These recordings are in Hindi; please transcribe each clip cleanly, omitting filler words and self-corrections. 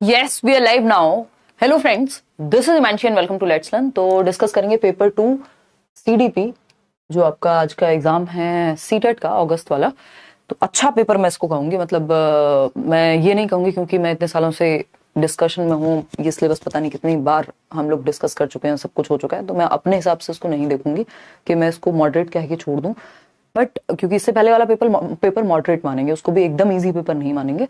Yes, we are live now. Hello friends, this is Imanshi and welcome to Let's Learn. तो डिस्कस करेंगे पेपर 2 CDP जो आपका आज का एग्जाम है सीटेट का अगस्त वाला। तो अच्छा पेपर मैं इसको कहूंगी, मतलब मैं ये नहीं कहूंगी क्योंकि मैं इतने सालों से डिस्कशन में हूँ, ये सिलेबस पता नहीं कितनी बार हम लोग डिस्कस कर चुके हैं, सब कुछ हो चुका है, तो मैं अपने हिसाब से इसको नहीं देखूंगी कि मैं इसको मॉडरेट कह के छोड़ दूं। बट क्योंकि इससे पहले वाला पेपर मॉडरेट मानेंगे, उसको भी एकदम इजी पेपर नहीं मानेंगे,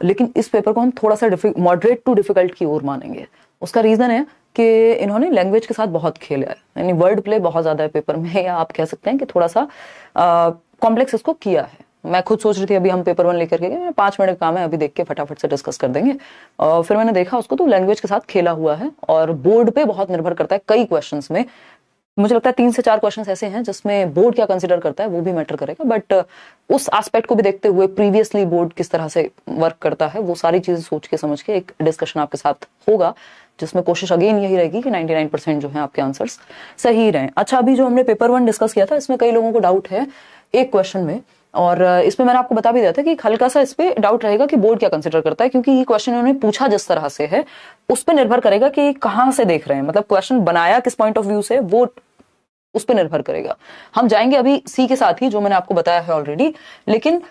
लेकिन इस पेपर को हम थोड़ा सा मॉडरेट टू डिफिकल्ट की ओर मानेंगे। उसका रीजन है कि इन्होंने लैंग्वेज के साथ बहुत खेला है, यानी वर्ड प्ले बहुत ज्यादा है पेपर में, या आप कह सकते हैं कि थोड़ा सा कॉम्प्लेक्स इसको किया है। मैं खुद सोच रही थी अभी हम पेपर 1 लेकर के 5 मिनट का काम है, अभी देख के फटाफट से डिस्कस कर देंगे। फिर मैंने देखा उसको तो लैंग्वेज के साथ खेला हुआ है और बोर्ड पे बहुत निर्भर करता है। कई क्वेश्चंस में मुझे लगता है 3 से 4 क्वेश्चंस ऐसे हैं जिसमें बोर्ड क्या कंसीडर करता है वो भी मैटर करेगा, बट उस एस्पेक्ट को भी देखते हुए प्रीवियसली बोर्ड किस तरह से वर्क करता है वो सारी चीजें सोच के समझ के एक डिस्कशन आपके साथ होगा, जिसमें कोशिश अगेन यही रहेगी कि 99% जो है आपके आंसर्स सही रहें। अच्छा, अभी जो हमने पेपर 1 डिस्कस किया था इसमें कई लोगों को डाउट है एक क्वेश्चन में, और इसमें मैंने आपको बता भी दिया था कि हल्का सा इस पे डाउट रहेगा कि बोर्ड क्या कंसीडर करता है, क्योंकि ये क्वेश्चन उन्होंने पूछा जिस तरह से है उस पर निर्भर करेगा कि कहां से देख रहे हैं, मतलब क्वेश्चन बनाया किस पॉइंट ऑफ व्यू से, वो उस पर निर्भर करेगा। हम जाएंगे अभी सी के साथ ही जो मैंने आपको बताया है ऑलरेडी, लेकिन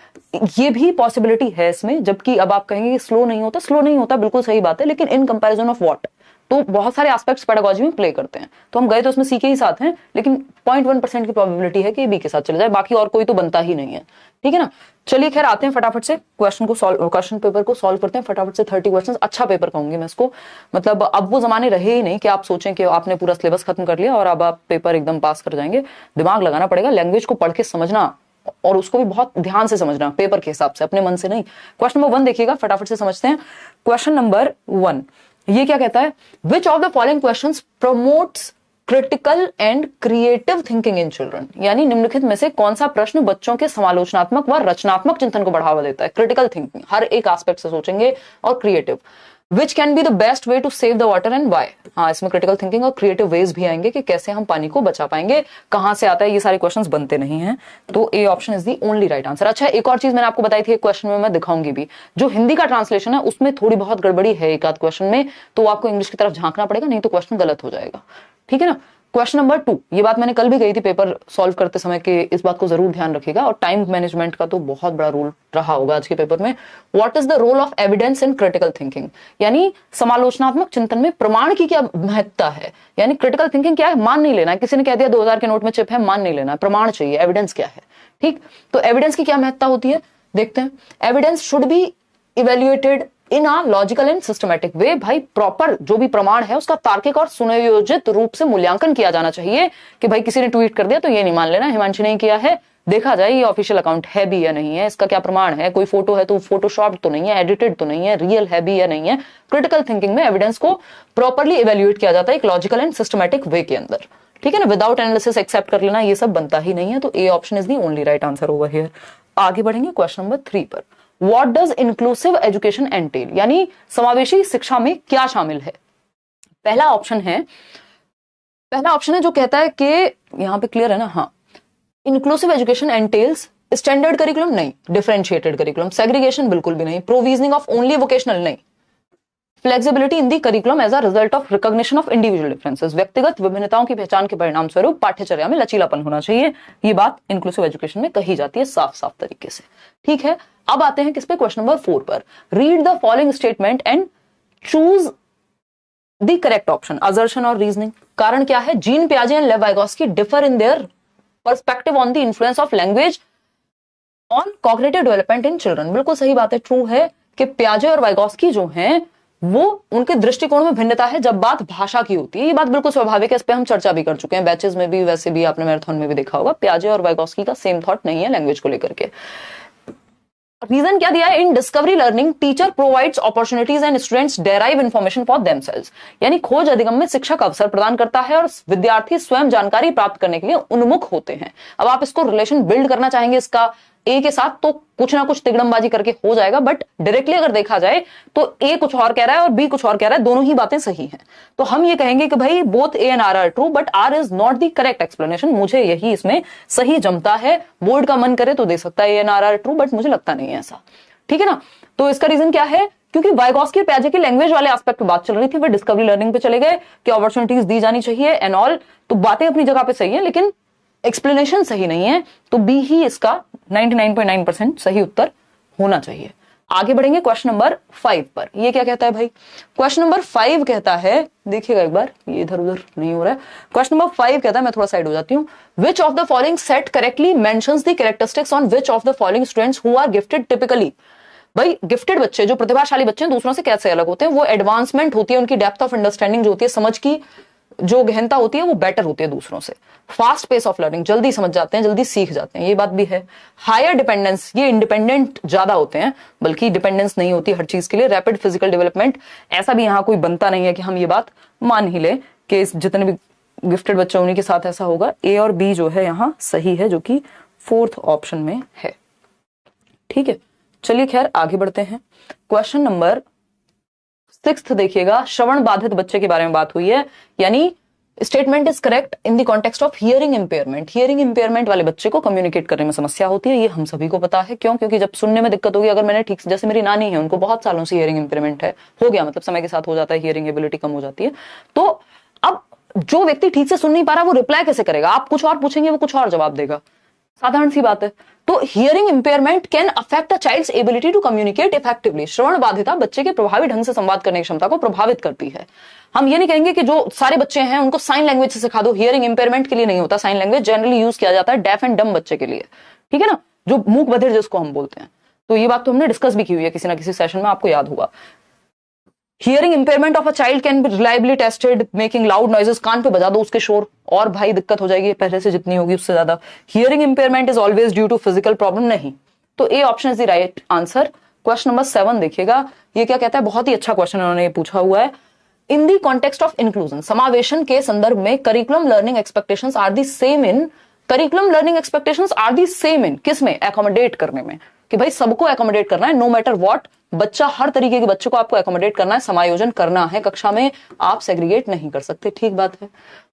ये भी पॉसिबिलिटी है इसमें, जबकि अब आप कहेंगे स्लो नहीं होता, स्लो नहीं होता, बिल्कुल सही बात है, लेकिन इन कंपैरिजन ऑफ व्हाट, तो बहुत सारे एस्पेक्ट्स पेडागोजी में प्ले करते हैं। तो हम गए तो उसमें सी के ही साथ हैं, लेकिन 0.1% की प्रोबेबिलिटी है कि बी के साथ चले जाए, बाकी और कोई तो बनता ही नहीं है। ठीक है ना, चलिए खैर आते हैं फटाफट से क्वेश्चन पेपर को सॉल्व करते हैं फटाफट से। 30 क्वेश्चंस, अच्छा पेपर कहूंगी मैं इसको, मतलब अब वो जमाने रहे ही नहीं कि आप सोचें कि आपने पूरा सिलेबस खत्म कर लिया और अब आप पेपर एकदम पास कर जाएंगे। दिमाग लगाना पड़ेगा, लैंग्वेज को पढ़ के समझना और उसको भी बहुत ध्यान से समझना, पेपर के हिसाब से, अपने मन से नहीं। क्वेश्चन नंबर 1 देखिएगा, फटाफट से समझते हैं। क्वेश्चन नंबर 1 ये क्या कहता है, विच of the following questions promotes critical and creative thinking in children, यानी निम्नलिखित में से कौन सा प्रश्न बच्चों के समालोचनात्मक व रचनात्मक चिंतन को बढ़ावा देता है। क्रिटिकल थिंकिंग, हर एक एस्पेक्ट से सोचेंगे, और creative, which can be the best way to save the water and why. हाँ, इसमें क्रिटिकल थिंकिंग और क्रिएटिव वेज भी आएंगे कि कैसे हम पानी को बचा पाएंगे, कहां से आता है, ये सारे क्वेश्चंस बनते नहीं हैं, तो A option is the only right answer. अच्छा, एक और चीज मैंने आपको बताई थी एक क्वेश्चन में, मैं दिखाऊंगी भी, जो हिंदी का ट्रांसलेशन है उसमें थोड़ी बहुत गड़बड़ी है एक आध क्वेश्चन में, तो आपको इंग्लिश की तरफ झांकना पड़ेगा, नहीं तो क्वेश्चन गलत हो जाएगा। ठीक है ना। क्वेश्चन नंबर 2, ये बात मैंने कल भी कही थी पेपर सॉल्व करते समय कि इस बात को जरूर ध्यान रखिएगा, और टाइम मैनेजमेंट का तो बहुत बड़ा रोल रहा होगा आज के पेपर में। What is the role of evidence in critical thinking, यानी समालोचनात्मक चिंतन में प्रमाण की क्या महत्ता है। यानी क्रिटिकल थिंकिंग क्या है, मान नहीं लेना है, किसी ने कह दिया 2000 के नोट में चिप है, मान नहीं लेना है, प्रमाण चाहिए, एविडेंस क्या है। ठीक, तो एविडेंस की क्या महत्ता होती है देखते हैं। Evidence should be evaluated in a logical and systematic way, भाई प्रॉपर जो भी प्रमाण है उसका तार्किक और सुनियोजित रूप से मूल्यांकन किया जाना चाहिए, कि भाई किसी ने ट्वीट कर दिया तो ये नहीं मान लेना हिमांशी ने किया है, देखा जाए ये ऑफिशियल अकाउंट है भी या नहीं है, इसका क्या प्रमाण है, कोई फोटो है तो फोटोशॉप तो नहीं है, एडिटेड तो नहीं है, रियल है भी या नहीं है। क्रिटिकल थिंकिंग में एविडेंस को प्रॉपरली इवेल्युएट किया जाता है एक लॉजिकल एंड सिस्टमैटिक वे के अंदर। ठीक है ना, विदाउट एनालिसिस एक्सेप्ट कर लेना ये सब बनता ही नहीं है, तो A option is the only right answer over here. आगे बढ़ेंगे क्वेश्चन नंबर 3 पर। What does inclusive education entail, यानी समावेशी शिक्षा में क्या शामिल है। पहला ऑप्शन है जो कहता है कि यहां पे क्लियर है ना, हाँ, inclusive education entails standard curriculum नहीं, डिफरेंशिएटेड करिकुलम, सेग्रीगेशन बिल्कुल भी नहीं, प्रोविजनिंग ऑफ ओनली वोकेशनल नहीं, flexibility in the curriculum as a result of recognition of individual differences, व्यक्तिगत विभिन्नताओं की पहचान के परिणाम स्वरूप पाठ्यचर्या में लचीलापन होना चाहिए। ये बात इंक्लूसिव एजुकेशन में कही जाती है साफ साफ तरीके से। ठीक है, अब आते हैं किस पे, क्वेश्चन नंबर 4 पर। Read the following statement and choose the correct option. Assertion और रीजनिंग, कारण क्या है, जीन पियाजे एंड लेव Vygotsky differ in their perspective on the influence of language on cognitive development in children. बिल्कुल सही बात है, ट्रू है कि पियाजे और वाइगोस्की जो हैं वो उनके दृष्टिकोण में भिन्नता है जब बात भाषा की होती है। ये बात बिल्कुल स्वाभाविक है, इस पे हम चर्चा भी कर चुके हैं बैचेस में भी, वैसे भी आपने मैराथन में भी देखा होगा, पियाजे और वाइगोस्की का सेम थॉट नहीं है लैंग्वेज को लेकर के। रीजन क्या दिया है, in discovery learning teacher provides opportunities and students derive information for themselves, यानी खोज अधिगम में शिक्षक अवसर प्रदान करता है और विद्यार्थी स्वयं जानकारी प्राप्त करने के लिए उन्मुख होते हैं। अब आप इसको रिलेशन बिल्ड करना चाहेंगे इसका ए के साथ तो कुछ ना कुछ तिगड़मबाजी करके हो जाएगा, बट डायरेक्टली अगर देखा जाए तो ए कुछ और कह रहा है और बी कुछ और कह रहा है, दोनों ही बातें सही हैं। तो हम ये कहेंगे कि भाई both A and R are true, but R is not the correct explanation. मुझे यही इसमें सही जमता है, बोर्ड का मन करे तो दे सकता है A and R are true, but मुझे लगता नहीं है ऐसा। ठीक है ना, तो इसका रीजन क्या है क्योंकि वाइगॉस्की और पियाजे की लैंग्वेज वाले एस्पेक्ट पे बात चल रही थी, वे डिस्कवरी लर्निंग पे चले गए कि अपॉर्चुनिटीज दी जानी चाहिए एंड ऑल। तो बातें अपनी जगह पे सही है लेकिन एक्सप्लेनेशन सही नहीं है, तो बी ही इसका 99.9% सही उत्तर होना चाहिए। आगे बढ़ेंगे क्वेश्चन नंबर 5 पर। ये क्या कहता है भाई? क्वेश्चन नंबर 5 कहता है, देखिएगा एक बार, ये इधर उधर नहीं हो रहा है। क्वेश्चन नंबर 5 कहता है, मैं थोड़ा साइड हो जाती हूं, which of the following set correctly mentions the characteristics on which of the following students who are gifted typically. भाई गिफ्टेड बच्चे, जो प्रतिभाशाली बच्चे हैं, दूसरों से कैसे अलग होते हैं? वो एडवांसमेंट होती है उनकी, डेप्थ ऑफ अंडरस्टैंडिंग जो होती है, समझ की जो गहनता होती है वो बेटर होती है दूसरों से। फास्ट पेस ऑफ लर्निंग, जल्दी समझ जाते हैं, जल्दी सीख जाते हैं, ये बात भी है। हायर डिपेंडेंस, ये इंडिपेंडेंट ज्यादा होते हैं, बल्कि डिपेंडेंस नहीं होती हर चीज के लिए। रैपिड फिजिकल डेवलपमेंट, ऐसा भी यहां कोई बनता नहीं है कि हम ये बात मान ही ले कि जितने भी गिफ्टेड बच्चे उन्हीं के साथ ऐसा होगा। ए और बी जो है यहां सही है, जो कि 4th ऑप्शन में है। ठीक है, चलिए खैर आगे बढ़ते हैं। क्वेश्चन नंबर 6 देखिएगा, श्रवण बाधित बच्चे के बारे में बात हुई है, यानी statement is correct in the context of hearing impairment. Hearing impairment वाले बच्चे को कम्युनिकेट करने में समस्या होती है, ये हम सभी को पता है। क्यों? क्योंकि जब सुनने में दिक्कत होगी, अगर मैंने ठीक से, जैसे मेरी नानी है, उनको बहुत सालों से हियरिंग इंपेयरमेंट है, हो गया मतलब समय के साथ हो जाता है, हियरिंग एबिलिटी कम हो जाती है। तो अब जो व्यक्ति ठीक से सुन नहीं पा रहा वो रिप्लाई कैसे करेगा? आप कुछ और पूछेंगे, वो कुछ और जवाब देगा, साधारण सी बात है। तो hearing impairment can affect a child's ability to communicate effectively. श्रवण बाधिता बच्चे के प्रभावी ढंग से संवाद करने की क्षमता को प्रभावित करती है। हम ये नहीं कहेंगे कि जो सारे बच्चे हैं उनको साइन लैंग्वेज से सिखा दो, हियरिंग इंपेयरमेंट के लिए नहीं होता। साइन लैंग्वेज जनरली यूज किया जाता है डेफ एंड डम बच्चे के लिए, ठीक है ना, जो मूक बधिर जिसको हम बोलते हैं। तो ये बात तो हमने डिस्कस भी की हुई है किसी ना किसी सेशन में, आपको याद होगा। Hearing impairment of a child can be reliably tested making loud noises. कान पे बजा दो उसके शोर, और भाई दिक्कत हो जाएगी पहले से जितनी होगी उससे ज्यादा। Hearing impairment is always due to physical problem, नहीं। तो A option is the right answer. Question number 7 देखिएगा, ये क्या कहता है? बहुत ही अच्छा क्वेश्चन उन्होंने पूछा हुआ है। In the context of inclusion, समावेशन के संदर्भ में curriculum learning expectations are the same in, curriculum learning expectations are the same in, किसमें? एकोमोडेट करने में, कि भाई सबको एकोमोडेट करना है, नो मैटर व्हाट बच्चा, हर तरीके के बच्चों को आपको एकोमोडेट करना है, समायोजन करना है कक्षा में, आप सेग्रीगेट नहीं कर सकते, ठीक बात है।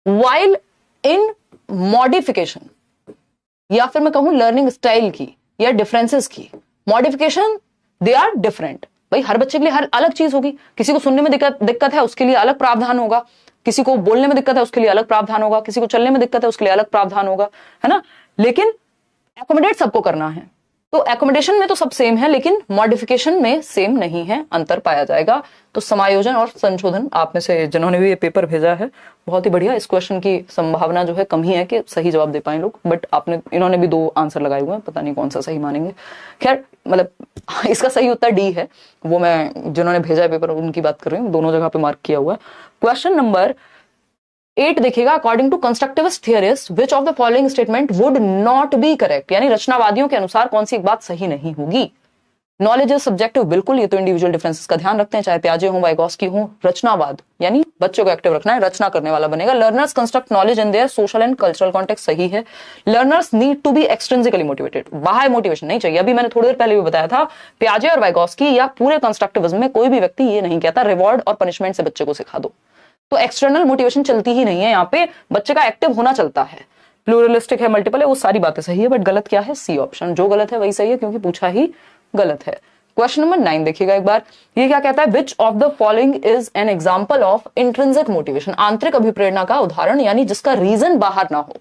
वाइल इन मॉडिफिकेशन, या फिर मैं कहूं लर्निंग स्टाइल की या डिफरेंसेस की, मॉडिफिकेशन दे आर डिफरेंट। भाई हर बच्चे के लिए हर अलग चीज होगी, किसी को सुनने में दिक्कत है उसके लिए अलग प्रावधान होगा, किसी को बोलने में दिक्कत है उसके लिए अलग प्रावधान होगा, किसी को चलने में दिक्कत है उसके लिए अलग प्रावधान होगा, है ना। लेकिन एकोमोडेट सबको करना है, तो एकोमोडेशन में तो सब सेम है, लेकिन मॉडिफिकेशन में सेम नहीं है, अंतर पाया जाएगा। तो समायोजन और संशोधन, आप में से जिन्होंने भी ये पेपर भेजा है बहुत ही बढ़िया। इस क्वेश्चन की संभावना जो है कम ही है कि सही जवाब दे पाए लोग, बट इन्होंने भी 2 आंसर लगाए हुए हैं, पता नहीं कौन सा सही मानेंगे। खैर मतलब इसका सही उत्तर डी है, वो मैं जिन्होंने भेजा है पेपर उनकी बात कर रही हूँ, दोनों जगह पे मार्क किया हुआ है। क्वेश्चन नंबर 8 देखिएगा, according to constructivist theorist which of the following statement would not be correct, यानी रचनावादियों के अनुसार कौन सी एक बात सही नहीं होगी। नॉलेज इज सब्जेक्टिव, बिल्कुल, ये तो इंडिविजुअल डिफरेंसेस का ध्यान रखते हैं, चाहे पियाजे हो, वाइगॉस्की हो। रचनावाद यानी बच्चों को एक्टिव रखना है, रचना करने वाला बनेगा। Learners construct knowledge in their social and cultural context, सही है। Learners need to be extrinsically motivated, बाहर मोटिवेशन नहीं चाहिए। अभी मैंने थोड़ी देर पहले भी बताया था, पियाजे और वाइगॉस्की या पूरे कंस्ट्रक्टिविज्म में कोई भी व्यक्ति ये नहीं कहता रिवॉर्ड और पनिशमेंट से बच्चे को सिखा दो। तो एक्सटर्नल मोटिवेशन चलती ही नहीं है यहाँ पे, बच्चे का एक्टिव होना चलता है। प्लूरलिस्टिक है, मल्टीपल है, वो सारी बातें सही है, बट गलत क्या है? C option. जो गलत है वही सही है, क्योंकि पूछा ही गलत है। क्वेश्चन नंबर 9 देखिएगा एक बार, ये क्या कहता है? विच of the following is an example of intrinsic motivation, आंतरिक अभिप्रेरणा का उदाहरण, यानी जिसका रीजन बाहर ना हो।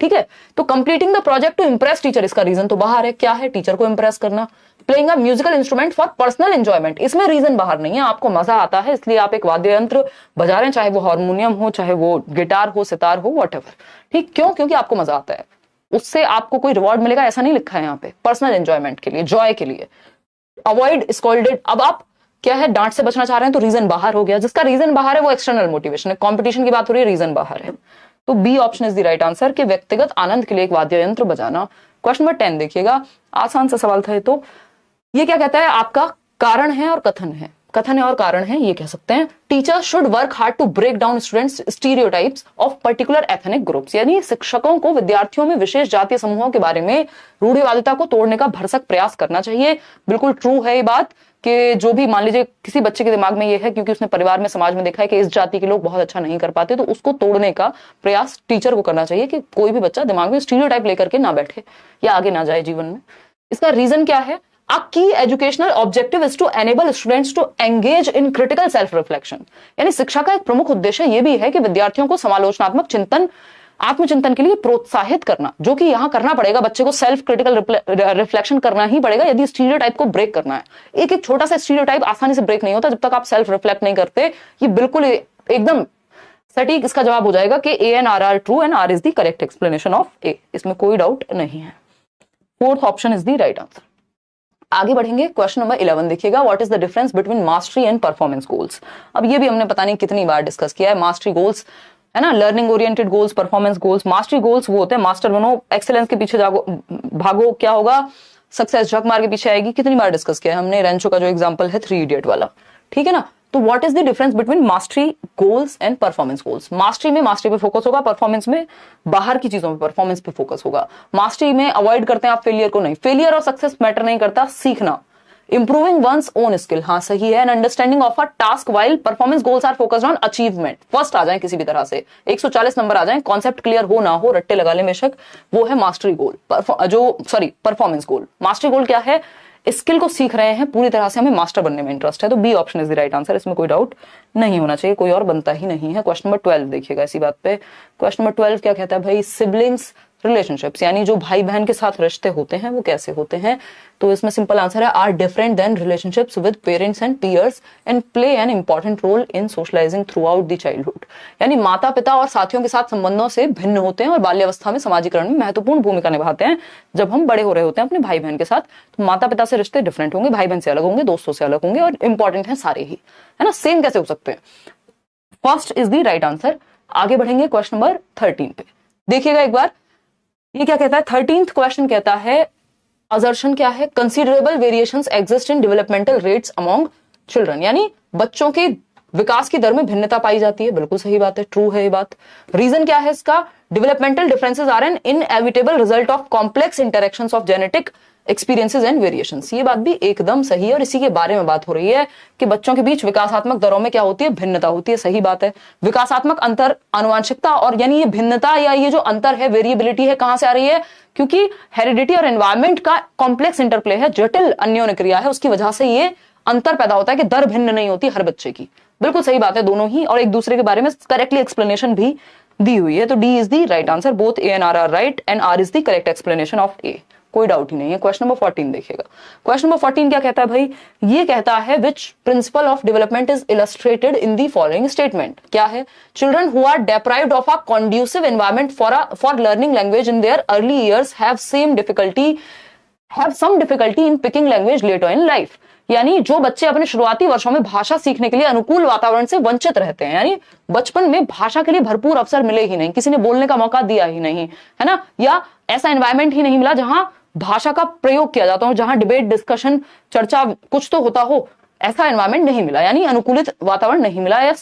ठीक है, तो completing the project to impress teacher, इसका रीजन तो बाहर है, क्या है? टीचर को इंप्रेस करना। Playing a musical instrument for personal enjoyment, इसमें रीजन बाहर नहीं है, आपको मजा आता है इसलिए आप एक वाद्य यंत्र बजा रहे हैं, चाहे वो हारमोनियम हो, चाहे वो गिटार हो, सितार हो, व्हाटएवर। ठीक, क्यों? क्योंकि आपको मजा आता है, उससे आपको कोई रिवॉर्ड मिलेगा ऐसा नहीं लिखा है यहाँ पे, पर्सनल एंजॉयमेंट के लिए, जॉय के लिए। अवॉइड स्कॉल्डेड, अब आप क्या है, डांट से बचना चाह रहे हैं, तो रीजन बाहर हो गया, जिसका रीजन बाहर है वो एक्सटर्नल मोटिवेशन है। कंपटीशन की बात हो रही है, रीजन बाहर है, तो B option is the right answer, कि व्यक्तिगत आनंद के लिए एक वाद्य यंत्र बजाना। क्वेश्चन नंबर 10 देखिएगा, आसान सा सवाल था। तो ये क्या कहता है? आपका कारण है और कथन है, कथन है और कारण है, ये कह सकते हैं। Teachers should work hard to break down students stereotypes of particular ethnic groups, यानी शिक्षकों को विद्यार्थियों में विशेष जातीय समूहों के बारे में रूढ़िवादिता को तोड़ने का भरसक प्रयास करना चाहिए। बिल्कुल ट्रू है ये बात, कि जो भी मान लीजिए किसी बच्चे के दिमाग में ये है, क्योंकि उसने परिवार में, समाज में देखा है कि इस जाति के लोग बहुत अच्छा नहीं कर पाते, तो उसको तोड़ने का प्रयास टीचर को करना चाहिए, कि कोई भी बच्चा दिमाग में स्टीरियोटाइप लेकर के ना बैठे या आगे ना जाए जीवन में। इसका रीजन क्या है? A key educational objective is to enable students to engage in critical self reflection। यानी शिक्षा का एक प्रमुख उद्देश्य यह भी है कि विद्यार्थियों को समालोचनात्मक चिंतन, आत्मचिंतन के लिए प्रोत्साहित करना, जो कि यहां करना पड़ेगा। बच्चे को सेल्फ क्रिटिकल रिफ्लेक्शन करना ही पड़ेगा यदि स्टीरियोटाइप को ब्रेक करना है। एक एक छोटा सा स्टीरियोटाइप आसानी से ब्रेक नहीं होता जब तक आप सेल्फ रिफ्लेक्ट नहीं करते। ये बिल्कुल एकदम सटीक इसका जवाब हो जाएगा कि A and R are true and R is the correct explanation of A. इसमें कोई डाउट नहीं है। Fourth option is the right answer. आगे बढ़ेंगे, क्वेश्चन नंबर 11 देखिएगा, what is the difference between mastery and performance goals. अब ये भी हमने पता नहीं कितनी बार डिस्कस किया है। मास्टरी गोल्स है ना, learning oriented goals, performance goals. Mastery goals वो होते हैं मास्टर बनो, एक्सेलेंस के पीछे भागो, क्या होगा, सक्सेस झक मार के पीछे आएगी। कितनी बार डिस्कस किया है हमने, रेंचो का जो एग्जांपल है 3 इडियट वाला, ठीक है ना। तो what is the difference between mastery goals and performance goals. Mastery में मास्टरी पे फोकस होगा, परफॉर्मेंस में बाहर की चीजों पे परफॉर्मेंस पे फोकस होगा। मास्टरी में अवॉइड करते हैं आप फेलियर को, नहीं, फेलियर और सक्सेस मैटर नहीं करता, सीखना, इंप्रूविंग वंस ओन स्किल, हाँ सही है, and understanding of a task, while performance goals are focused on achievement. First आ जाए किसी भी तरह से, 140 नंबर आ जाए, कॉन्सेप्ट क्लियर हो ना हो, रट्टे लगा ले बेशक, वो है मास्टरी गोल। परफॉर्मेंस गोल। मास्टरी गोल क्या है, स्किल को सीख रहे हैं, पूरी तरह से हमें मास्टर बनने में इंटरेस्ट है, तो B option is the right answer. इसमें कोई डाउट नहीं होना चाहिए, कोई और बनता ही नहीं है। क्वेश्चन नंबर 12 देखिएगा इसी बात पे। क्वेश्चन नंबर 12 क्या कहता है भाई, सिबलिंग्स रिलेशनशिप्स, यानी जो भाई बहन के साथ रिश्ते होते हैं वो कैसे होते हैं। तो इसमें सिंपल आंसर है, are different then relationships with parents and peers and play an important role in socialising throughout the childhood. यानी माता पिता और साथियों के साथ संबंधों से भिन्न होते हैं और बाल्यावस्था में समाजीकरण में महत्वपूर्ण भूमिका निभाते हैं। जब हम बड़े हो रहे होते हैं अपने भाई बहन के साथ, तो माता पिता से रिश्ते डिफरेंट होंगे, भाई बहन से अलग होंगे, दोस्तों से अलग होंगे, और इंपॉर्टेंट है सारे ही, है ना। सेम कैसे हो सकते हैं, first is the right answer. आगे बढ़ेंगे क्वेश्चन नंबर 13 पे, देखिएगा एक बार ये क्या कहता है। 13th क्वेश्चन कहता है, असर्शन क्या है, considerable variations exist in developmental rates among children, यानी बच्चों के विकास की दर में भिन्नता पाई जाती है। बिल्कुल सही बात है, ट्रू है ये बात। रीजन क्या है इसका, developmental differences are an inevitable result of complex interactions of genetic experiences and variations. ये बात भी एकदम सही है और इसी के बारे में बात हो रही है कि बच्चों के बीच विकासात्मक दरों में क्या होती है, भिन्नता होती है। सही बात है, विकासात्मक अंतर, आनुवांशिकता, और यानी ये भिन्नता या ये जो अंतर है, वेरिएबिलिटी है, कहां से आ रही है, क्योंकि हेरिडिटी और एनवायरमेंट का कॉम्प्लेक्स इंटरप्ले है, जटिल अन्योन्य क्रिया है, उसकी वजह से ये अंतर पैदा होता है कि दर भिन्न नहीं होती हर बच्चे की। बिल्कुल सही बात है दोनों ही, और एक दूसरे के बारे में करेक्टली एक्सप्लेनेशन भी दी हुई है। तो D is the right answer, both A and R are right and R is the correct explanation of A, कोई डाउट ही नहीं है। क्वेश्चन नंबर 14 देखिएगा। क्वेश्चन नंबर 14 क्या कहता है भाई, ये कहता है which principle of development is illustrated in the following statement. क्या है, children who are deprived of a conducive environment for learning language in their early years have some difficulty in picking language later in life. यानी जो बच्चे अपने शुरुआती वर्षों में भाषा सीखने के लिए अनुकूल वातावरण से वंचित रहते हैं, यानी बचपन में भाषा के लिए भरपूर अवसर मिले ही नहीं, किसी ने बोलने का मौका दिया ही नहीं, है ना, या ऐसा एनवायरमेंट ही नहीं मिला जहां भाषा का प्रयोग किया जाता हो, जहां डिबेट, डिस्कशन, चर्चा कुछ तो होता हो, ऐसा एनवायरमेंट नहीं मिला, यानी अनुकूलित वातावरण नहीं मिला, या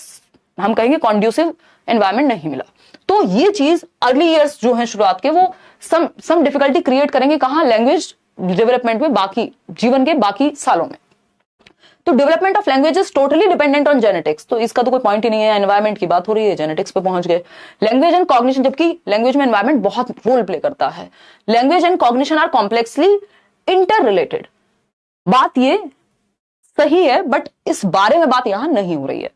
हम कहेंगे कॉन्ड्यूसिव एनवायरमेंट नहीं मिला। तो ये चीज अर्ली ईयर्स जो है शुरुआत के, वो सम डिफिकल्टी क्रिएट करेंगे कहां, लैंग्वेज डेवलपमेंट में, बाकी जीवन के बाकी सालों में। तो development of language is totally dependent on genetics, तो इसका तो कोई पॉइंट ही नहीं है, एनवायरमेंट की बात हो रही है, जेनेटिक्स पे पहुंच गए। लैंग्वेज एंड कॉग्निशन, जबकि लैंग्वेज में एनवायरमेंट बहुत रोल प्ले करता है। Language and cognition are complexly interrelated, बात ये सही है, बट इस बारे में बात यहां नहीं हो रही है।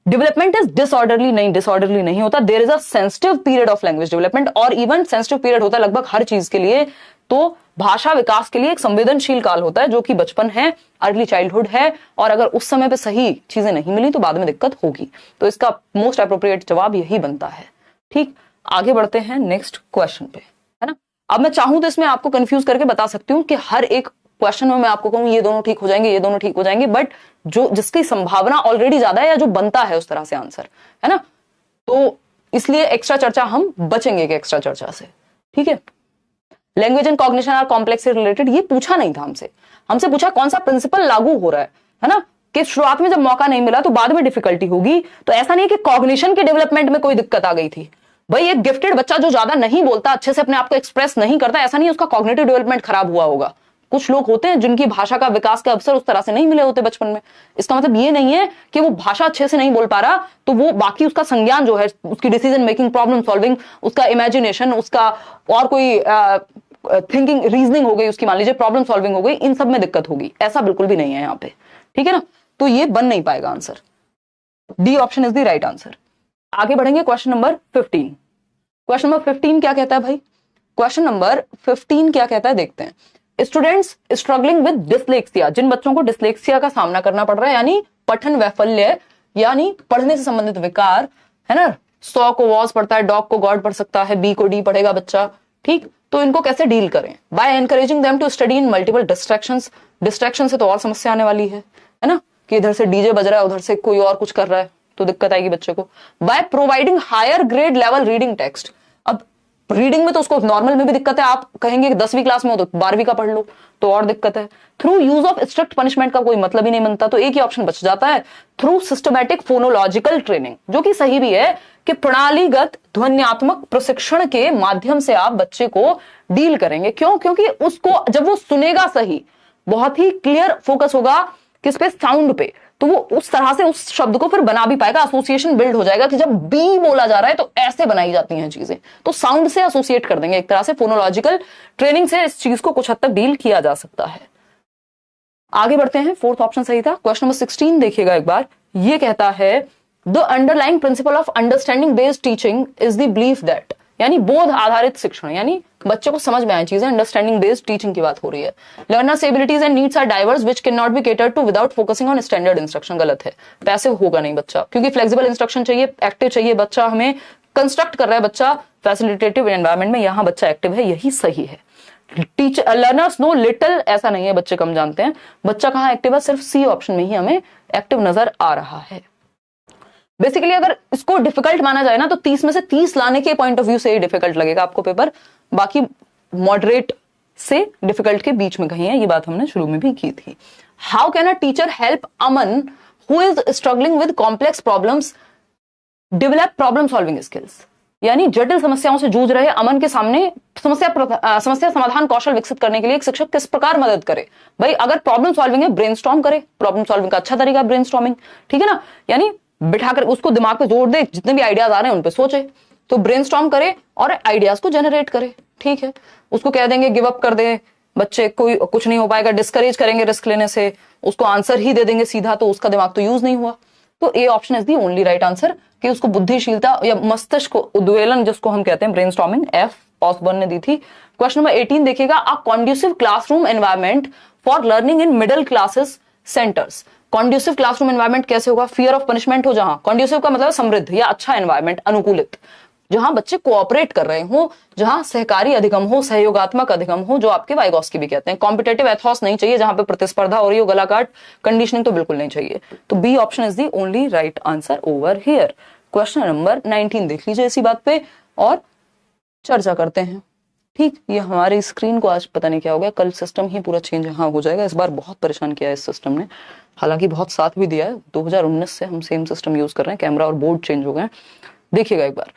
डेवलपमेंट इज डिसऑर्डरली नहीं होता, there is a sensitive period of language development, और इवन सेंसिटिव पीरियड होता है लगभग हर चीज के लिए। तो भाषा विकास के लिए एक संवेदनशील काल होता है जो कि बचपन है, अर्ली चाइल्डहुड है, और अगर उस समय पे सही चीजें नहीं मिली तो बाद में दिक्कत होगी। तो इसका मोस्ट एप्रोप्रिएट जवाब यही बनता है। ठीक, आगे बढ़ते हैं नेक्स्ट क्वेश्चन पे, है ना। अब मैं चाहूं तो इसमें आपको कंफ्यूज करके बता सकती हूं कि हर एक क्वेश्चन में मैं आपको कहूं ये दोनों ठीक हो जाएंगे, ये दोनों ठीक हो जाएंगे, बट जो जिसकी संभावना ऑलरेडी ज्यादा है या जो बनता है उस तरह से आंसर, है ना, तो इसलिए एक्स्ट्रा चर्चा हम बचेंगे कि एक्स्ट्रा चर्चा से। ठीक है, language and cognition are complex related, ये पूछा नहीं था हमसे पूछा कौन सा प्रिंसिपल लागू हो रहा है ना, कि शुरुआत में जब मौका नहीं मिला तो बाद में डिफिकल्टी होगी। तो ऐसा नहीं कि कॉग्निशन के डेवलपमेंट में कोई दिक्कत आ गई थी। भाई एक गिफ्टेड बच्चा जो ज्यादा नहीं बोलता, अच्छे से अपने आप को एक्सप्रेस नहीं करता, ऐसा नहीं उसका कॉग्निटिव डेवलपमेंट खराब हुआ होगा। कुछ लोग होते हैं जिनकी भाषा का विकास के अवसर उस तरह से नहीं मिले होते बचपन में। इसका मतलब ये नहीं है कि वो भाषा अच्छे से नहीं बोल पा रहा तो वो बाकी उसका संज्ञान जो है, उसकी डिसीजन मेकिंग, प्रॉब्लम सॉल्विंग, उसका इमेजिनेशन, उसका और कोई थिंकिंग रीजनिंग हो गई उसकी, मान लीजिए प्रॉब्लम सॉल्विंग हो गई, इन सब में दिक्कत होगी, ऐसा बिल्कुल भी नहीं है यहाँ पे, ठीक है ना। तो ये बन नहीं पाएगा answer, D option is the right answer. आगे बढ़ेंगे क्वेश्चन नंबर 15। क्वेश्चन नंबर 15 क्या कहता है भाई, क्वेश्चन नंबर 15 क्या कहता है देखते हैं। स्टूडेंट्स स्ट्रगलिंग विद डिसलेक्सिया, जिन बच्चों को डिसलेक्सिया का सामना करना पड़ रहा है, यानी पठन वैफल्य, यानी पढ़ने से संबंधित विकार, है ना, 100 को वॉज पढ़ता है, डॉग को गॉड पढ़ सकता है, बी को डी पढ़ेगा बच्चा, ठीक। तो इनको कैसे डील करें, by encouraging them to study in multiple distractions. Distraction से तो और समस्या आने वाली है ना, कि इधर से डीजे बज रहा है, उधर से कोई और कुछ कर रहा है, तो दिक्कत आएगी बच्चे को। By providing higher grade level reading text, अब रीडिंग में तो उसको नॉर्मल में भी दिक्कत है, आप कहेंगे कि 10वीं क्लास में हो तो 12वीं का पढ़ लो, तो और दिक्कत है। Through use of strict punishment का कोई मतलब ही नहीं बनता, तो एक ही ऑप्शन बच जाता है, थ्रू सिस्टमैटिक फोनोलॉजिकल ट्रेनिंग, जो कि सही भी है कि प्रणालीगत ध्वन्यात्मक प्रशिक्षण के माध्यम से आप बच्चे को डील करेंगे। क्यों, क्योंकि उसको जब वो सुनेगा सही, बहुत ही क्लियर फोकस होगा किस पे, साउंड पे, तो वो उस तरह से उस शब्द को फिर बना भी पाएगा, एसोसिएशन बिल्ड हो जाएगा कि जब बी बोला जा रहा है तो ऐसे बनाई जाती हैं चीजें, तो साउंड से एसोसिएट कर देंगे। एक तरह से फोनोलॉजिकल ट्रेनिंग से इस चीज को कुछ हद तक डील किया जा सकता है। आगे बढ़ते हैं, फोर्थ ऑप्शन सही था। क्वेश्चन नंबर 16 देखिएगा एक बार, ये कहता है the underlying principle of understanding based teaching is the belief that, यानी बोध आधारित शिक्षण, यानी बच्चे को समझ में आए चीजें, अंडरस्टैंडिंग बेस्ड टीचिंग की बात हो रही है। Learners abilities and needs are diverse which can not be catered to without focusing on standard instruction. गलत है, पैसिव होगा नहीं बच्चा, क्योंकि फ्लेक्सिबल इंस्ट्रक्शन चाहिए, एक्टिव चाहिए बच्चा, हमें कंस्ट्रक्ट कर रहा है बच्चा फैसिलिटेटिव एनवायरमेंट में, यहां बच्चा एक्टिव है, यही सही है। टीचर लर्नर्स नो लिटिल, ऐसा नहीं है बच्चे कम जानते हैं, बच्चा कहां एक्टिव है, सिर्फ सी ऑप्शन में ही हमें एक्टिव नजर आ रहा है। बेसिकली अगर इसको डिफिकल्ट माना जाए ना, तो 30 में से 30 लाने के पॉइंट ऑफ व्यू से ही डिफिकल्ट लगेगा आपको पेपर, बाकी मॉडरेट से डिफिकल्ट के बीच में कहीं है, ये बात हमने शुरू में भी की थी। How can a teacher help Aman who is struggling with complex problems develop problem solving skills, यानी जटिल समस्याओं से जूझ रहे अमन के सामने समस्या समाधान कौशल विकसित करने के लिए एक शिक्षक किस प्रकार मदद करे। भाई अगर प्रॉब्लम सॉल्विंग है, ब्रेनस्टॉर्म करे, प्रॉब्लम सॉल्विंग का अच्छा तरीका ब्रेनस्टॉर्मिंग, ठीक है ना, यानी बिठाकर उसको दिमाग पे जोर दे, जितने भी आइडियाज आ रहे हैं उन पे सोचे, तो ब्रेनस्टॉर्म करे और आइडियाज को जनरेट करे, ठीक है। उसको कह देंगे गिव अप कर दे, बच्चे कोई कुछ नहीं हो पाएगा, डिस्करेज करेंगे रिस्क लेने से, उसको आंसर ही दे देंगे सीधा, तो उसका दिमाग तो यूज नहीं हुआ। तो A option is the only right answer, कि उसको बुद्धिशीलता या मस्तिष्क उद्वेलन जिसको हम कहते हैं, ब्रेनस्टॉर्मिंग, एफ ऑसबर्न ने दी थी। क्वेश्चन नंबर 18 देखिएगा, a conducive classroom environment for learning in middle classes centers. Conducive classroom environment कैसे होगा, फियर ऑफ पनिशमेंट हो जहां, कॉन्ड्यूसिव का मतलब समृद्ध या अच्छा एनवायरमेंट, अनुकूलित, जहां बच्चे कोऑपरेट कर रहे हो, जहां सहकारी अधिगम हो, सहयोगात्मक अधिगम हो, जो आपके वाइगॉस्की भी कहते हैं। कॉम्पिटेटिव एथॉस नहीं चाहिए, जहां पे प्रतिस्पर्धा हो रही हो, गलाकाट, कंडीशनिंग तो बिल्कुल नहीं चाहिए। तो B option is the only right answer over here. Question number 19 देख लीजिए इसी बात पे और चर्चा करते हैं, ठीक। ये हमारी स्क्रीन को आज पता नहीं क्या हो गया, कल सिस्टम ही पूरा चेंज यहाँ हो जाएगा, इस बार बहुत परेशान किया है इस सिस्टम ने, हालांकि बहुत साथ भी दिया है। 2019 से हम सेम सिस्टम यूज कर रहे हैं, कैमरा और बोर्ड चेंज हो गए। देखिएगा एक बार,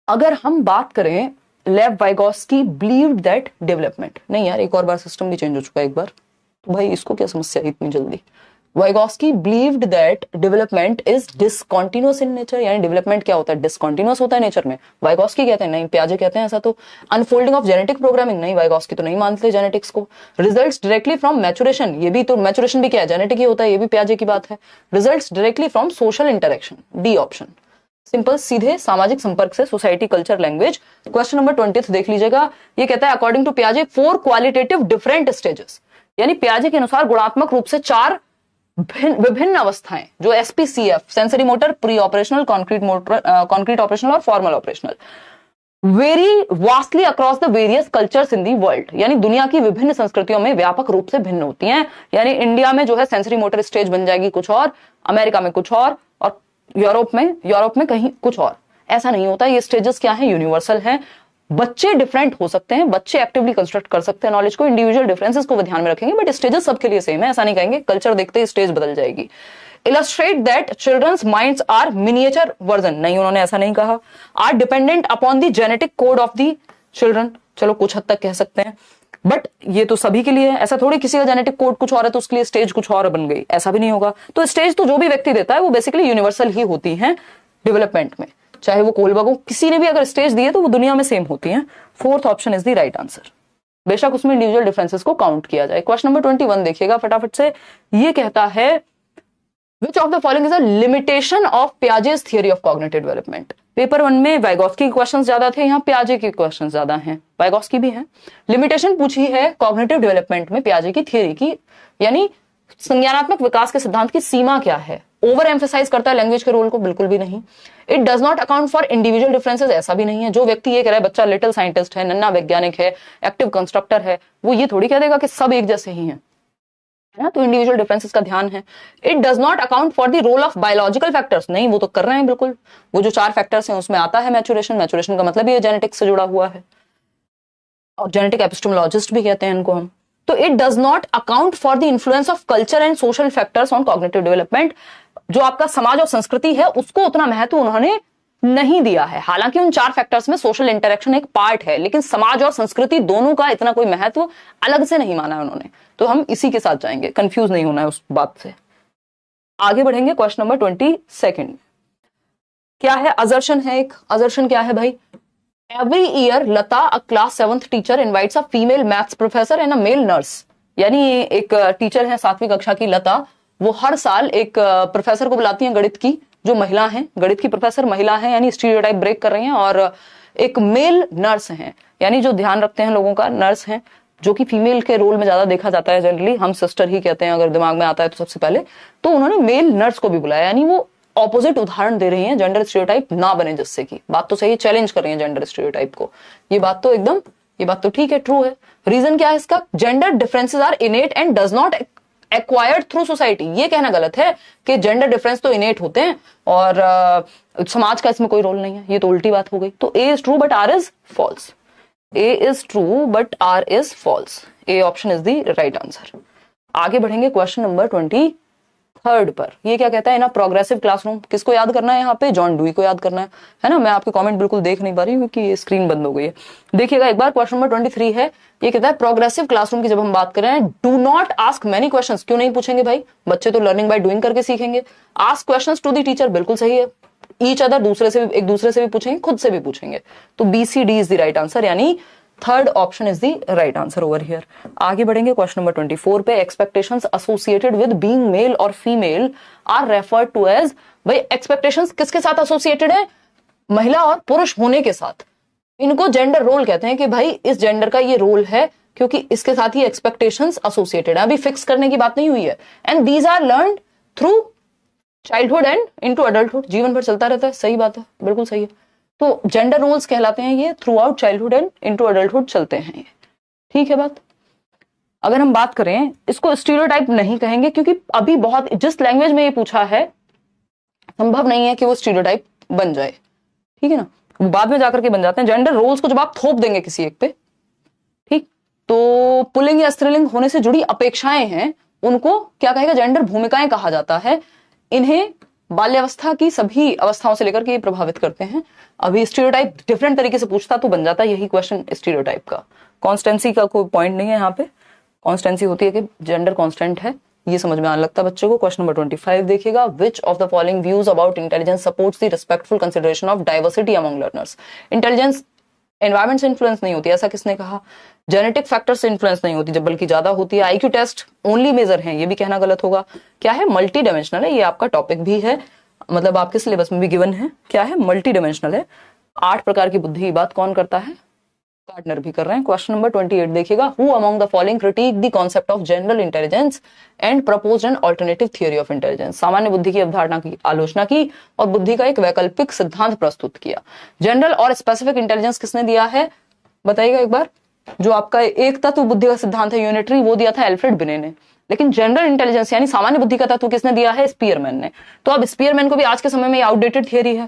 अगर हम बात करें लेव वाइगॉस्की बिलीव्ड दैट डेवलपमेंट, नहीं यार एक और बार सिस्टम भी चेंज हो चुका है एक बार, तो भाई इसको क्या समस्या है इतनी जल्दी। Vygotsky believed that development is discontinuous in nature, यानी डेवलपमेंट क्या होता है, डिसकंटिन्यूअस होता है नेचर में। वाइगॉस्की कहते हैं, नहीं पियाजे कहते हैं ऐसा। तो अनफोल्डिंग ऑफ जेनेटिक प्रोग्रामिंग, नहीं वाइगॉस्की तो नहीं मानते जेनेटिक्स को। रिजल्ट्स डायरेक्टली फ्रॉम मैचुरेशन, ये भी तो मैचुरेशन भी क्या है, जेनेटिक ही होता है, ये भी पियाजे की बात है। Results directly from social interaction, D option simple, सीधे सामाजिक संपर्क से, society, culture, language. Question number 20 देख लीजिएगा, ये कहता है अकॉर्डिंग टू पियाजे 4 क्वालिटेटिव डिफरेंट स्टेजेस, यानी पियाजे के अनुसार गुणात्मक रूप से 4 विभिन्न अवस्थाएं, जो SPCF, sensory motor, pre operational, concrete operational और formal operational, very vastly across the various cultures in the world, यानी दुनिया की विभिन्न संस्कृतियों में व्यापक रूप से भिन्न होती हैं। यानी इंडिया में जो है सेंसरी मोटर स्टेज बन जाएगी कुछ और, अमेरिका में कुछ और यूरोप में कहीं कुछ और, ऐसा नहीं होता। ये स्टेजेस क्या है, यूनिवर्सल हैं। बच्चे डिफरेंट हो सकते हैं, बच्चे एक्टिवली कंस्ट्रक्ट कर सकते हैं नॉलेज को, इंडिविजुअल डिफरेंसेस को ध्यान में रखेंगे, बट स्टेजेस सबके लिए सेम है, ऐसा नहीं कहेंगे कल्चर देखते ही स्टेज बदल जाएगी। Illustrate that children's minds are miniature version, नहीं उन्होंने ऐसा नहीं कहा। Are dependent upon the genetic code of the children, चलो कुछ हद तक कह सकते हैं, बट ये तो सभी के लिए है, ऐसा थोड़ी किसी का जेनेटिक कोड कुछ और है तो उसके लिए स्टेज कुछ और बन गई, ऐसा भी नहीं होगा। तो स्टेज तो जो भी व्यक्ति देता है वो बेसिकली यूनिवर्सल ही होती है डेवलपमेंट में, चाहे वो कोलबर्ग हो, किसी ने भी अगर स्टेज दी है तो वो दुनिया में सेम होती है। Fourth option is the right answer. बेशक उसमें इंडिविजुअल डिफरेंसेस को काउंट किया जाए। क्वेश्चन नंबर 21 देखिएगा फटाफट से। ये कहता है विच of the following is a limitation of Piaget's theory of cognitive development. Paper 1 में वाइगोत्स्की के क्वेश्चंस ज्यादा थे, यहाँ पियाजे के क्वेश्चंस ज्यादा हैं, वाइगोत्स्की भी हैं। लिमिटेशन पूछी है कॉग्निटिव डेवलपमेंट में पियाजे की थियरी की, यानी संज्ञानात्मक विकास के सिद्धांत की सीमा क्या है। ओवर एम्फेसाइज करता है लैंग्वेज के रोल को, बिल्कुल भी नहीं। It does not account for individual differences, ऐसा भी नहीं है। जो व्यक्ति ये कह रहा है बच्चा लिटिल साइंटिस्ट है, नन्ना वैज्ञानिक है, एक्टिव कंस्ट्रक्टर है, वो ये थोड़ी कह देगा कि सब एक जैसे ही हैं, है ना, तो इंडिविजुअल डिफरेंसेस का ध्यान है। It does not account for the role of biological factors, नहीं वो तो कर रहे हैं बिल्कुल, वो जो 4 फैक्टर्स हैं उसमें आता है मैचुरेशन। मैचुरेशन का मतलब ये जेनेटिक्स से जुड़ा हुआ है और जेनेटिक एपिस्टेमोलॉजिस्ट भी कहते हैं इनको हम। तो it does not account for the influence of culture and social factors on cognitive development. जो आपका समाज और संस्कृति है उसको उतना महत्व उन्होंने नहीं दिया है। हालांकि उन 4 फैक्टर्स में सोशल इंटरेक्शन एक पार्ट है, लेकिन समाज और संस्कृति दोनों का इतना कोई महत्व अलग से नहीं माना है उन्होंने। तो हम इसी के साथ जाएंगे, कंफ्यूज नहीं होना है उस बात से। आगे बढ़ेंगे क्वेश्चन नंबर 22। क्या है अजर्शन है एक। अजर्शन क्या है भाई, every year Lata a class 7th teacher invites a female maths professor and a male nurse. यानी एक टीचर है 7वीं कक्षा की लता, वो हर साल एक प्रोफेसर को बुलाती हैं गणित की, जो महिला हैं, गणित की प्रोफेसर महिला हैं, यानी स्टीरियोटाइप ब्रेक कर रही हैं। और एक मेल नर्स हैं, यानी जो ध्यान रखते हैं लोगों का, नर्स हैं, जो कि फीमेल के रोल में ज्यादा देखा जाता है जनरली, हम सिस्टर ही कहते हैं अगर दिमाग में आता है तो सबसे पहले। तो उन्होंने मेल नर्स को भी बुलाया, यानी वो ऑपोजिट उदाहरण दे रही हैं, जेंडर स्टीरियोटाइप ना बने जिससे की। बात तो सही है, चैलेंज कर रही है जेंडर स्टीरियोटाइप को। ये बात तो ठीक है, ट्रू है। रीजन क्या है इसका, gender differences are innate and does not acquired through society. ये कहना गलत है कि जेंडर डिफरेंस तो इनेट होते हैं और समाज का इसमें कोई रोल नहीं है, ये तो उल्टी बात हो गई। तो A is true but R is false. A is true but R is false. A option is the right answer. आगे बढ़ेंगे क्वेश्चन नंबर 23 पर। ये क्या कहता है ना, प्रोग्रेसिव क्लासरूम। किसको याद करना है यहाँ पे, जॉन डुई को याद करना है ना। मैं आपके कमेंट बिल्कुल देख नहीं पा रही क्योंकि ये स्क्रीन बंद हो गई है। देखिएगा एक बार, क्वेश्चन नंबर 23 है। ये कहता है प्रोग्रेसिव क्लासरूम की जब हम बात कर रहे हैं, do not ask many questions. क्यों नहीं पूछेंगे भाई, बच्चे तो लर्निंग बाय डूइंग करके सीखेंगे। Ask questions to the teacher, बिल्कुल सही है। ईच अदर, एक दूसरे से भी पूछेंगे, खुद से भी पूछेंगे। तो BCD is the right answer, यानी 3rd option is the right answer over here. आगे बढ़ेंगे क्वेश्चन नंबर 24 पे। Expectations associated with being male और female are referred to as. भाई एक्सपेक्टेशंस किसके साथ एसोसिएटेड है, महिला और पुरुष होने के साथ। इनको जेंडर रोल कहते हैं कि भाई इस जेंडर का ये रोल है, क्योंकि इसके साथ ही एक्सपेक्टेशंस एसोसिएटेड है। अभी फिक्स करने की बात नहीं हुई है। And these are learned through childhood and into adulthood. जीवन भर चलता रहता है, सही बात है, बिल्कुल सही है। तो जेंडर रोल्स कहलाते हैं ये, through out childhood and into adulthood चलते हैं ये, ठीक है बात। अगर हम बात करें, इसको स्टीरियोटाइप नहीं कहेंगे क्योंकि अभी बहुत जिस लैंग्वेज में ये पूछा है संभव नहीं है कि वो स्टीरियोटाइप बन जाए, ठीक है ना, वो बाद में जाकर के बन जाते हैं। जेंडर रोल्स को जब आप थोप देंगे किसी एक पे, ठीक, तो पुल्लिंग या स्त्रीलिंग होने से जुड़ी अपेक्षाएं हैं, उनको क्या कहेगा, जेंडर भूमिकाएं कहा जाता है। इन्हें बाल्यावस्था की सभी अवस्थाओं से लेकर के ये प्रभावित करते हैं। अभी स्टीरियोटाइप डिफरेंट तरीके से पूछता तो बन जाता यही क्वेश्चन स्टीरियोटाइप का। कॉन्स्टेंसी का कोई पॉइंट नहीं है यहाँ पे। कॉन्स्टेंसी होती है कि जेंडर कांस्टेंट है, ये समझ में आने लगता है बच्चों को। क्वेश्चन नंबर 25 देखिएगा। विच of the following views about intelligence supports the respectful consideration of diversity among learners. Intelligence environment से इन्फ्लुएंस नहीं होती, ऐसा किसने कहा। जेनेटिक फैक्टर से इन्फ्लुएंस नहीं होती, जब बल्कि ज्यादा होती है। IQ टेस्ट ओनली मेजर है, ये भी कहना गलत होगा। क्या है, मल्टी डायमेंशनल है, ये आपका टॉपिक भी है, मतलब आपके सिलेबस में भी गिवन है। क्या है, मल्टी डायमेंशनल है। 8 प्रकार की बुद्धि की बात कौन करता है, गार्डनर भी कर रहे हैं। क्वेश्चन नंबर 28 देखिएगा। Who among the following critic the concept of general intelligence and proposed an alternative theory of intelligence. सामान्य बुद्धि की अवधारणा की आलोचना की और बुद्धि का एक वैकल्पिक सिद्धांत प्रस्तुत किया। जनरल और स्पेसिफिक इंटेलिजेंस किसने दिया है, बताइएगा एक बार। जो आपका एक तत्व बुद्धि का सिद्धांत है यूनिटरी, वो दिया था एल्फ्रेड बिने ने। लेकिन जनरल इंटेलिजेंस यानी सामान्य बुद्धि का तत्व किसने दिया है, स्पीयरमैन ने। तो अब स्पीयरमैन को भी आज के समय में आउटडेटेड थियरी है।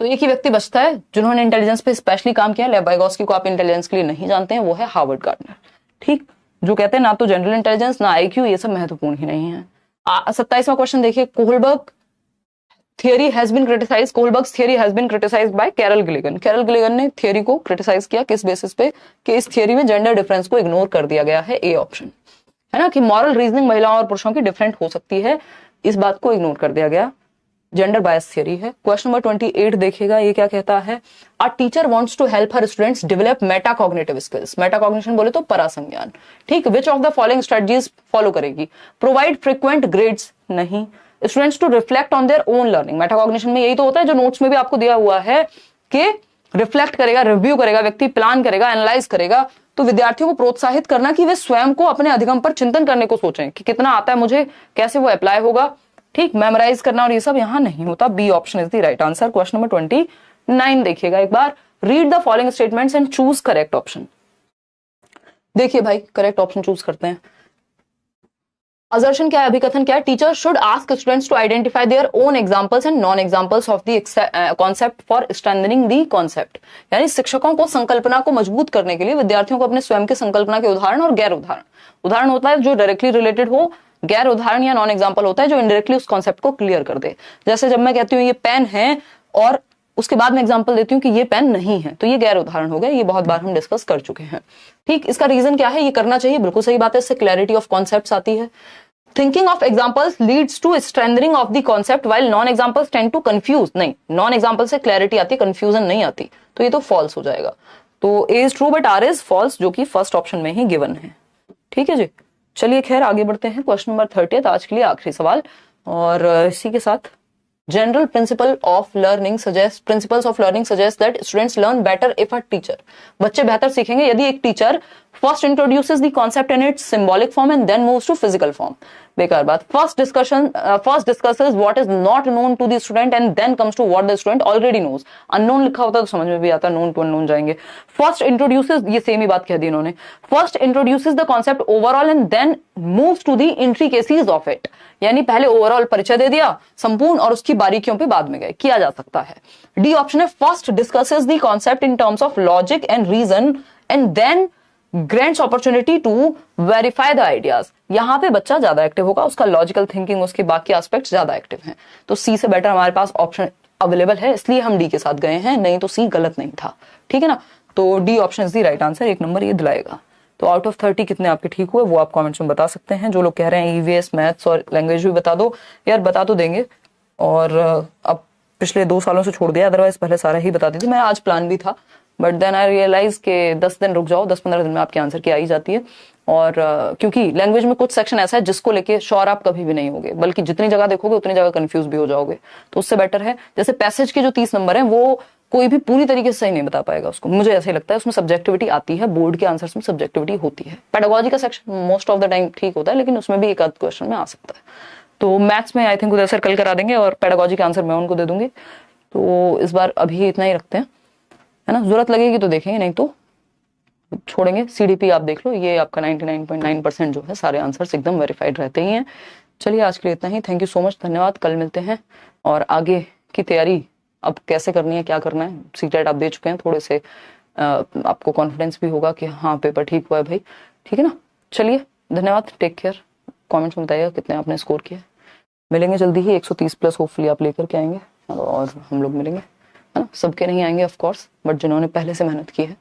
तो एक ही व्यक्ति बचता है जिन्होंने इंटेलिजेंस पे स्पेशली काम किया। लेव वाइगोत्स्की को आप इंटेलिजेंस के लिए नहीं जानते हैं, वो है हार्वर्ड गार्डनर, ठीक, जो कहते हैं ना तो जनरल इंटेलिजेंस ना IQ ये सब महत्वपूर्ण ही नहीं है। 27वां क्वेश्चन देखिए। Kohlberg theory has been criticised. Kohlberg's theory has been criticised by Carol Gilligan. Carol Gilligan ने थियरी को क्रिटिसाइज किया, किस बेसिस पे, कि इस थियरी में जेंडर डिफरेंस को इग्नोर कर दिया गया है। ए ऑप्शन है ना, कि मॉरल रीजनिंग महिलाओं और पुरुषों की डिफरेंट हो सकती है, इस बात को इग्नोर कर दिया गया। जेंडर बायस थियरी है। क्वेश्चन नंबर 28 देखिएगा, ये क्या कहता है, a teacher wants to help her students develop metacognitive skills. Metacognition बोले तो परासंज्ञान, ठीक। Which of the following strategies follow करेगी, प्रोवाइड फ्रीक्वेंट ग्रेड्स, नहीं। Students to reflect on their own learning, metacognition में यही तो होता है जो नोट्स में भी आपको दिया हुआ है कि रिफ्लेक्ट करेगा, रिव्यू करेगा, व्यक्ति प्लान करेगा, एनालाइज करेगा। तो विद्यार्थियों को प्रोत्साहित करना कि वे स्वयं को अपने अधिगम पर चिंतन करने को सोचें कि कितना आता है मुझे, कैसे वो अप्लाई होगा, ठीक। मेमोराइज करना और ये सब यहां नहीं होता। B option is the right answer. Question number 29 देखिएगा एक बार, read the following statements and choose correct option. देखिए भाई, करेक्ट ऑप्शन चूज करते हैं। असर्शन क्या है, अभिकथन क्या है, teacher should ask students to identify their own examples and non examples of the concept for strengthening the concept. यानी शिक्षकों को संकल्पना को मजबूत करने के लिए विद्यार्थियों को अपने स्वयं के संकल्पना के उदाहरण और गैर उदाहरण, उदाहरण होता है जो डायरेक्टली रिलेटेड हो, गैर उदाहरण या नॉन एग्जांपल होता है जो इनडायरेक्टली उस कॉन्सेप्ट को क्लियर कर दे। जैसे जब मैं कहती हूँ ये पेन है और उसके बाद में एग्जांपल देती हूँ कि ये पेन नहीं है, तो ये गैर उदाहरण हो गया। ये बहुत बार हम डिस्कस कर चुके हैं, ठीक। इसका रीजन क्या है, ये करना चाहिए, बिल्कुल सही बात है, इससे क्लैरिटी ऑफ कॉन्सेप्ट्स आती है। Thinking of examples leads to strengthening of the concept while non-examples tend to confuse। नहीं, non-example से clarity आती है, confusion नहीं आती, तो ये तो false हो जाएगा। तो A is true but R is false, जो कि फर्स्ट ऑप्शन में ही गिवन है, ठीक है जी। चलिए खैर आगे बढ़ते हैं। क्वेश्चन नंबर 30 आज के लिए आखिरी सवाल, और इसी के साथ general principles of learning suggest that students learn better if a teacher. बच्चे बेहतर सीखेंगे यदि एक teacher first introduces the concept in its symbolic form and then moves to physical form. बेकार बात। First discusses what is not known to the student and then comes to what the student already knows. Unknown लिखा होता है तो समझ में भी आता है, नोन टू अननोन जाएंगे। फर्स्ट इंट्रोड्यूसेस, ये सेम ही बात कह दी इन्होंने, first introduces the concept overall and then moves to the intricacies of it. यानी पहले ओवरऑल परिचय दे दिया संपूर्ण और उसकी बारीकियों पे बाद में गए, किया जा सकता है। डी ऑप्शन है, first discusses the concept in terms of logic and reason and then grants opportunity to verify the ideas. यहां पे बच्चा ज्यादा एक्टिव होगा, उसका लॉजिकल थिंकिंग, उसके बाकी एस्पेक्ट्स ज्यादा एक्टिव हैं। तो सी से बेटर हमारे पास ऑप्शन अवेलेबल है, इसलिए हम डी के साथ गए हैं, नहीं तो सी गलत नहीं था, ठीक है ना। तो D option is the right answer, एक नंबर ये दिलाएगा। तो आउट ऑफ 30 कितने आपके ठीक हुए वो आप कमेंट्स में बता सकते हैं। जो लोग कह रहे हैं ईवीएस, मैथ्स और लैंग्वेज भी बता दो, यार बता तो देंगे। और अब पिछले 2 सालों से छोड़ दिया, अदरवाइज पहले सारा ही बताती थी मैं। आज प्लान भी था बट देन आई रियलाइज के 10 दिन रुक जाओ, 10-15 दिन में आपके आंसर की आ ही जाती है। और क्योंकि लैंग्वेज में कुछ सेक्शन ऐसा है जिसको लेके श्योर आप कभी भी नहीं होगे, बल्कि जितनी जगह देखोगे उतनी जगह कंफ्यूज भी हो जाओगे। तो उससे बेटर है, जैसे पैसेज के जो 30 नंबर हैं वो कोई भी पूरी तरीके से सही नहीं बता पाएगा उसको, मुझे ऐसे लगता है। उसमें सब्जेक्टिविटी आती है, बोर्ड के आंसर्स में सब्जेक्टिविटी होती है। पेडागोजी का section most of the time ठीक होता है, लेकिन उसमें भी एक आध क्वेश्चन में आ सकता है। तो मैथ्स में आई थिंक उधर सर्कल करा देंगे और पेडागोजी का आंसर मैं उनको दे दूंगी। तो इस बार अभी इतना ही रखते हैं, है ना। जरूरत लगेगी तो देखेंगे, नहीं तो छोड़ेंगे। सीडीपी आप देख लो, ये आपका 99.9% जो है सारे आंसर्स एकदम वेरीफाइड रहते ही हैं। चलिए आज के लिए इतना ही, थैंक यू सो मच, धन्यवाद। कल मिलते हैं और आगे की तैयारी अब कैसे करनी है, क्या करना है। सीटेट आप दे चुके हैं, थोड़े से आपको कॉन्फिडेंस भी होगा कि हाँ पेपर ठीक हुआ है भाई, ठीक है ना। चलिए धन्यवाद, टेक केयर। कमेंट्स में बताइएगा कितने आपने स्कोर किया। मिलेंगे जल्दी ही, 130+ होपफुली आप लेकर के आएंगे और हम लोग मिलेंगे, है ना। सबके नहीं आएंगे ऑफ कोर्स, बट जिन्होंने पहले से मेहनत की है